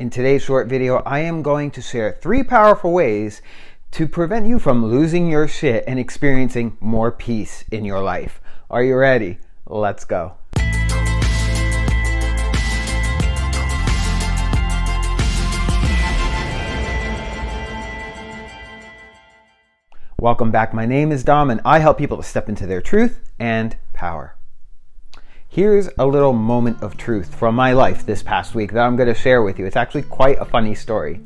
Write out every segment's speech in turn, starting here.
In today's short video, I am going to share 3 powerful ways to prevent you from losing your shit and experiencing more peace in your life. Are you ready? Let's go. Welcome back. My name is Dom and I help people to step into their truth and power. Here's a little moment of truth from my life this past week that I'm going to share with you. It's actually quite a funny story.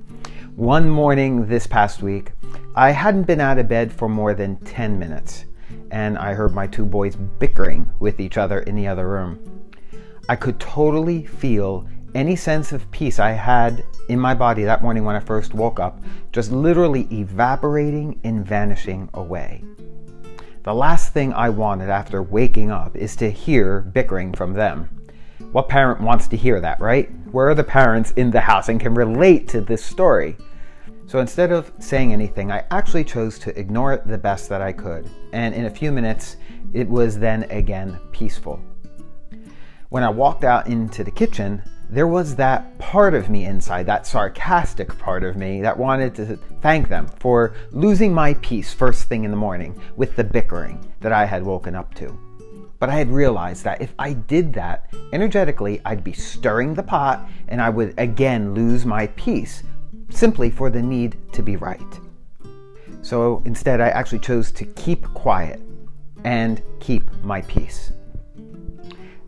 One morning this past week, I hadn't been out of bed for more than 10 minutes, and I heard my 2 boys bickering with each other in the other room. I could totally feel any sense of peace I had in my body that morning when I first woke up, just literally evaporating and vanishing away. The last thing I wanted after waking up is to hear bickering from them. What parent wants to hear that, right? Where are the parents in the house and can relate to this story? So instead of saying anything, I actually chose to ignore it the best that I could. And in a few minutes, it was then again peaceful. When I walked out into the kitchen, there was that part of me inside, that sarcastic part of me that wanted to thank them for losing my peace first thing in the morning with the bickering that I had woken up to. But I had realized that if I did that energetically, I'd be stirring the pot and I would again lose my peace simply for the need to be right. So instead, I actually chose to keep quiet and keep my peace.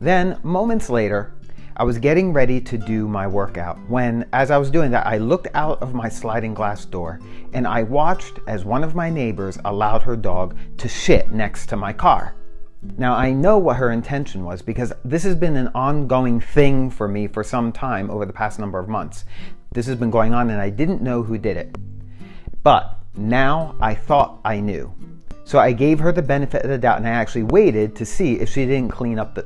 Then, moments later, I was getting ready to do my workout when, as I was doing that, I looked out of my sliding glass door and I watched as one of my neighbors allowed her dog to shit next to my car. Now, I know what her intention was because this has been an ongoing thing for me for some time over the past number of months. This has been going on and I didn't know who did it. But now I thought I knew. So I gave her the benefit of the doubt and I actually waited to see if she didn't clean up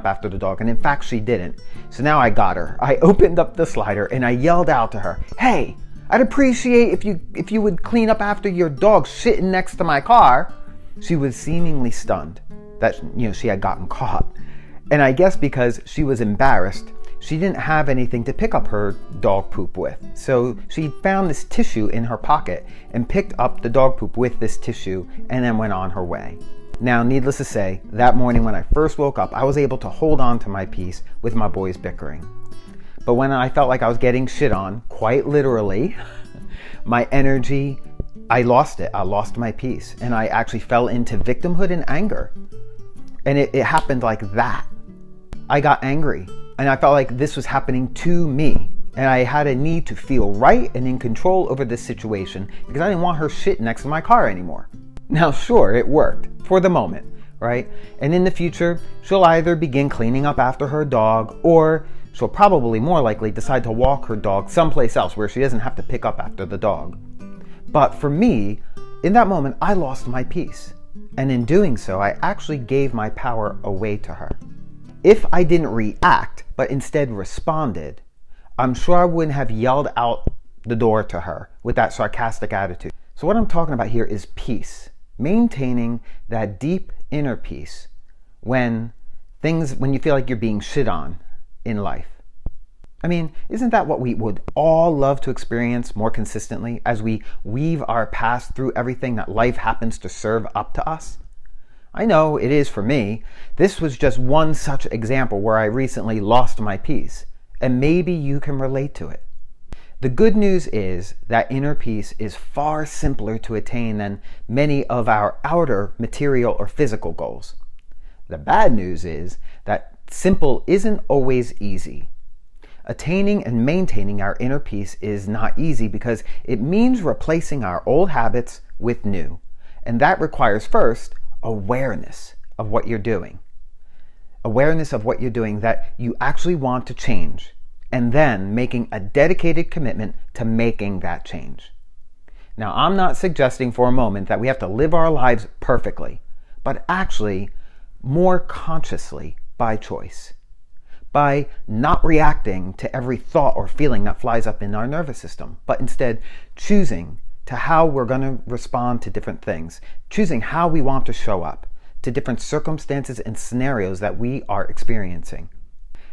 after the dog. And in fact, she didn't. So now I got her. I opened up the slider and I yelled out to her, "Hey, I'd appreciate if you would clean up after your dog shitting next to my car." She was seemingly stunned that she had gotten caught. And I guess because she was embarrassed, she didn't have anything to pick up her dog poop with. So she found this tissue in her pocket and picked up the dog poop with this tissue and then went on her way. Now, needless to say, that morning when I first woke up, I was able to hold on to my peace with my boys bickering. But when I felt like I was getting shit on, quite literally, my energy, I lost it. I lost my peace. And I actually fell into victimhood and anger. And it happened like that. I got angry. And I felt like this was happening to me. And I had a need to feel right and in control over this situation because I didn't want her shit next to my car anymore. Now, sure, it worked for the moment, right? And in the future, she'll either begin cleaning up after her dog or she'll probably more likely decide to walk her dog someplace else where she doesn't have to pick up after the dog. But for me, in that moment, I lost my peace. And in doing so, I actually gave my power away to her. If I didn't react, but instead responded, I'm sure I wouldn't have yelled out the door to her with that sarcastic attitude. So what I'm talking about here is peace. Maintaining that deep inner peace when you feel like you're being shit on in life. I mean, isn't that what we would all love to experience more consistently as we weave our past through everything that life happens to serve up to us? I know it is for me. This was just one such example where I recently lost my peace, and maybe you can relate to it. The good news is that inner peace is far simpler to attain than many of our outer material or physical goals. The bad news is that simple isn't always easy. Attaining and maintaining our inner peace is not easy because it means replacing our old habits with new, and that requires first awareness of what you're doing. Awareness of what you're doing that you actually want to change, and then making a dedicated commitment to making that change. Now, I'm not suggesting for a moment that we have to live our lives perfectly, but actually more consciously by choice. By not reacting to every thought or feeling that flies up in our nervous system, but instead choosing to how we're going to respond to different things, choosing how we want to show up to different circumstances and scenarios that we are experiencing.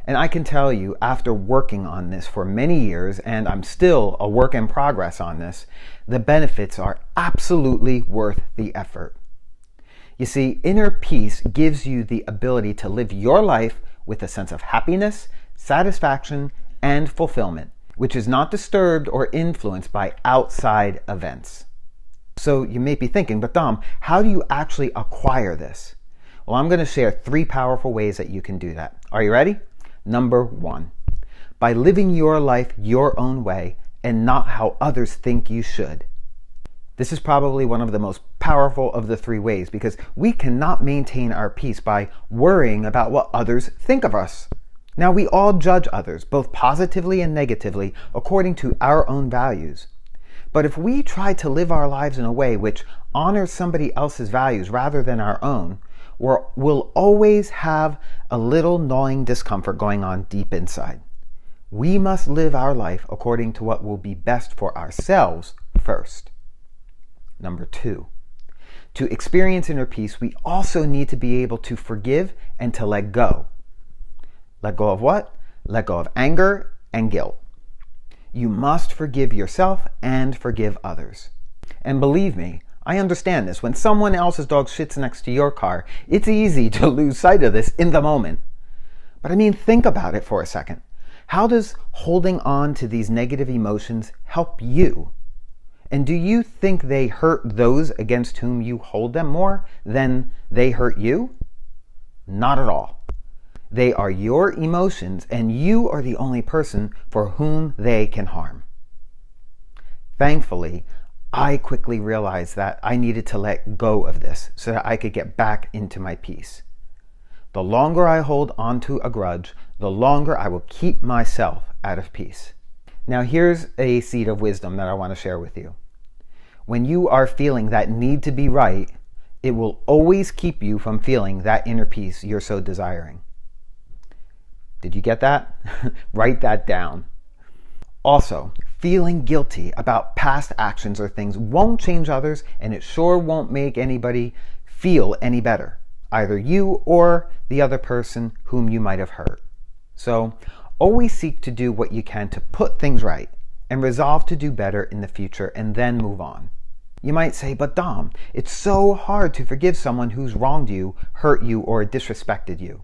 And I can tell you, after working on this for many years, and I'm still a work in progress on this, the benefits are absolutely worth the effort. You see, inner peace gives you the ability to live your life with a sense of happiness, satisfaction, and fulfillment, which is not disturbed or influenced by outside events. So you may be thinking, but Dom, how do you actually acquire this? Well, I'm going to share 3 powerful ways that you can do that. Are you ready? Number 1, by living your life your own way and not how others think you should. This is probably one of the most powerful of the 3 ways, because we cannot maintain our peace by worrying about what others think of us. Now, we all judge others, both positively and negatively, according to our own values. But if we try to live our lives in a way which honors somebody else's values rather than our own, we'll always have a little gnawing discomfort going on deep inside. We must live our life according to what will be best for ourselves first. Number 2, to experience inner peace, we also need to be able to forgive and to let go. Let go of what? Let go of anger and guilt. You must forgive yourself and forgive others. And believe me, I understand this. When someone else's dog shits next to your car, it's easy to lose sight of this in the moment. But I mean, think about it for a second. How does holding on to these negative emotions help you? And do you think they hurt those against whom you hold them more than they hurt you? Not at all. They are your emotions, and you are the only person for whom they can harm. Thankfully, I quickly realized that I needed to let go of this so that I could get back into my peace. The longer I hold on to a grudge, the longer I will keep myself out of peace. Now here's a seed of wisdom that I want to share with you. When you are feeling that need to be right, it will always keep you from feeling that inner peace you're so desiring. Did you get that? Write that down. Also, feeling guilty about past actions or things won't change others, and it sure won't make anybody feel any better, either you or the other person whom you might have hurt. So, always seek to do what you can to put things right and resolve to do better in the future and then move on. You might say, but Dom, it's so hard to forgive someone who's wronged you, hurt you, or disrespected you.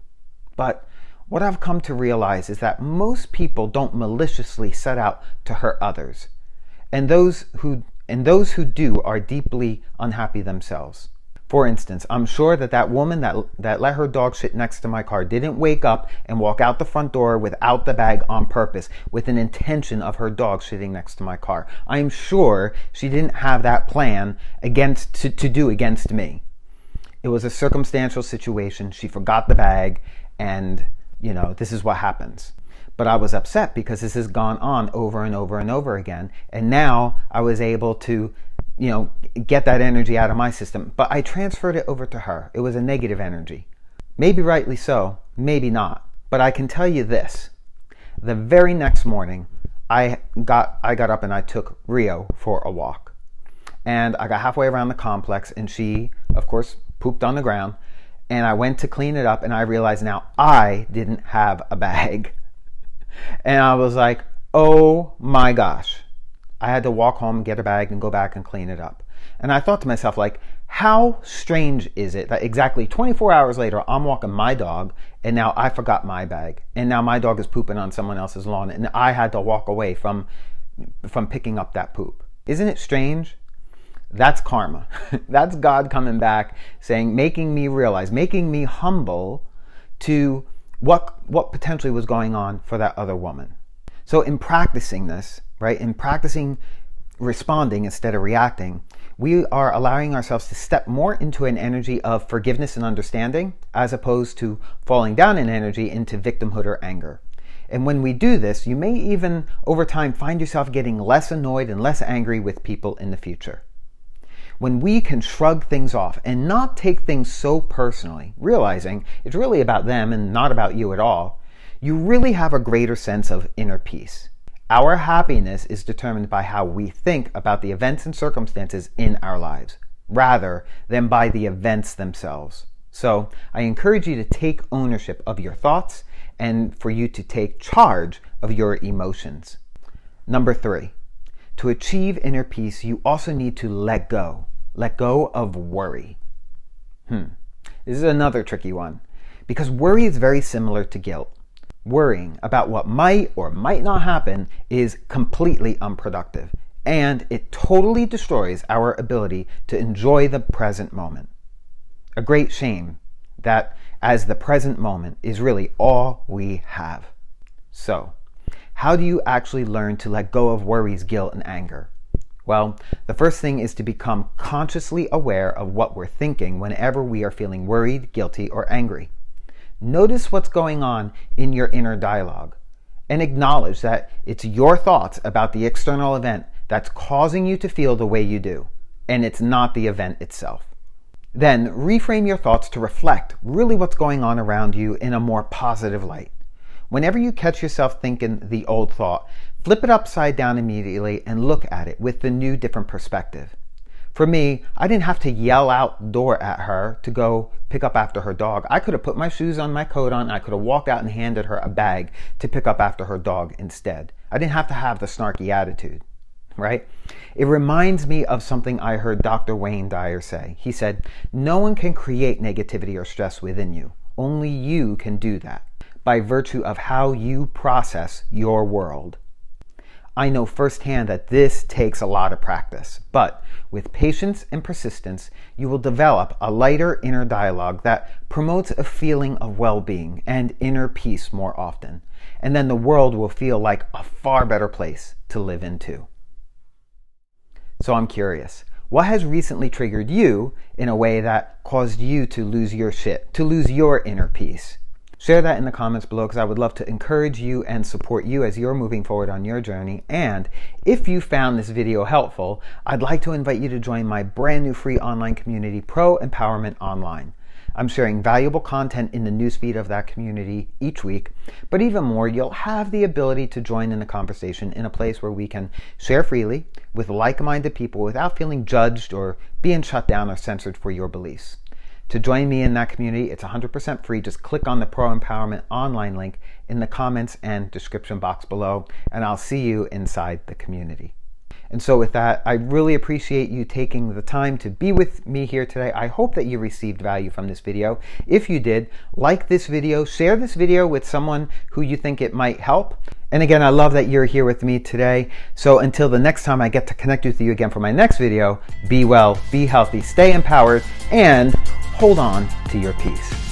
But what I've come to realize is that most people don't maliciously set out to hurt others, and those who do are deeply unhappy themselves. For instance, I'm sure that woman that let her dog shit next to my car didn't wake up and walk out the front door without the bag on purpose with an intention of her dog shitting next to my car. I'm sure she didn't have that plan to do against me. It was a circumstantial situation. She forgot the bag, and this is what happens. But I was upset because this has gone on over and over and over again. And now I was able to, get that energy out of my system. But I transferred it over to her. It was a negative energy. Maybe rightly so, maybe not. But I can tell you this. The very next morning, I got up and I took Rio for a walk. And I got halfway around the complex, and she, of course, pooped on the ground. And I went to clean it up, and I realized now I didn't have a bag. And I was like, oh my gosh. I had to walk home, get a bag, and go back and clean it up. And I thought to myself, how strange is it that exactly 24 hours later, I'm walking my dog, and now I forgot my bag. And now my dog is pooping on someone else's lawn, and I had to walk away from picking up that poop. Isn't it strange? That's karma. That's God coming back saying, making me realize, making me humble to what potentially was going on for that other woman. So in practicing this, right, in practicing responding instead of reacting, we are allowing ourselves to step more into an energy of forgiveness and understanding, as opposed to falling down in energy into victimhood or anger. And when we do this, you may even over time find yourself getting less annoyed and less angry with people in the future. When we can shrug things off and not take things so personally, realizing it's really about them and not about you at all, you really have a greater sense of inner peace. Our happiness is determined by how we think about the events and circumstances in our lives, rather than by the events themselves. So I encourage you to take ownership of your thoughts and for you to take charge of your emotions. Number 3, to achieve inner peace, you also need to let go. Let go of worry. This is another tricky one because worry is very similar to guilt. Worrying about what might or might not happen is completely unproductive, and it totally destroys our ability to enjoy the present moment. A great shame that as the present moment is really all we have. So, how do you actually learn to let go of worries, guilt, and anger? Well, the first thing is to become consciously aware of what we're thinking whenever we are feeling worried, guilty, or angry. Notice what's going on in your inner dialogue and acknowledge that it's your thoughts about the external event that's causing you to feel the way you do, and it's not the event itself. Then reframe your thoughts to reflect really what's going on around you in a more positive light. Whenever you catch yourself thinking the old thought, flip it upside down immediately and look at it with the new, different perspective. For me, I didn't have to yell outdoor at her to go pick up after her dog. I could have put my shoes on, my coat on, I could have walked out and handed her a bag to pick up after her dog instead. I didn't have to have the snarky attitude, right? It reminds me of something I heard Dr. Wayne Dyer say. He said, "No one can create negativity or stress within you. Only you can do that by virtue of how you process your world." I know firsthand that this takes a lot of practice, but with patience and persistence, you will develop a lighter inner dialogue that promotes a feeling of well-being and inner peace more often. And then the world will feel like a far better place to live in too. So I'm curious, what has recently triggered you in a way that caused you to lose your shit, to lose your inner peace? Share that in the comments below because I would love to encourage you and support you as you're moving forward on your journey. And if you found this video helpful, I'd like to invite you to join my brand new free online community, Pro Empowerment Online. I'm sharing valuable content in the newsfeed of that community each week, but even more, you'll have the ability to join in the conversation in a place where we can share freely with like-minded people without feeling judged or being shut down or censored for your beliefs. To join me in that community, it's 100% free. Just click on the Pro Empowerment Online link in the comments and description box below, and I'll see you inside the community. And so with that, I really appreciate you taking the time to be with me here today. I hope that you received value from this video. If you did, like this video, share this video with someone who you think it might help. And again, I love that you're here with me today. So until the next time I get to connect with you again for my next video, be well, be healthy, stay empowered, and hold on to your peace.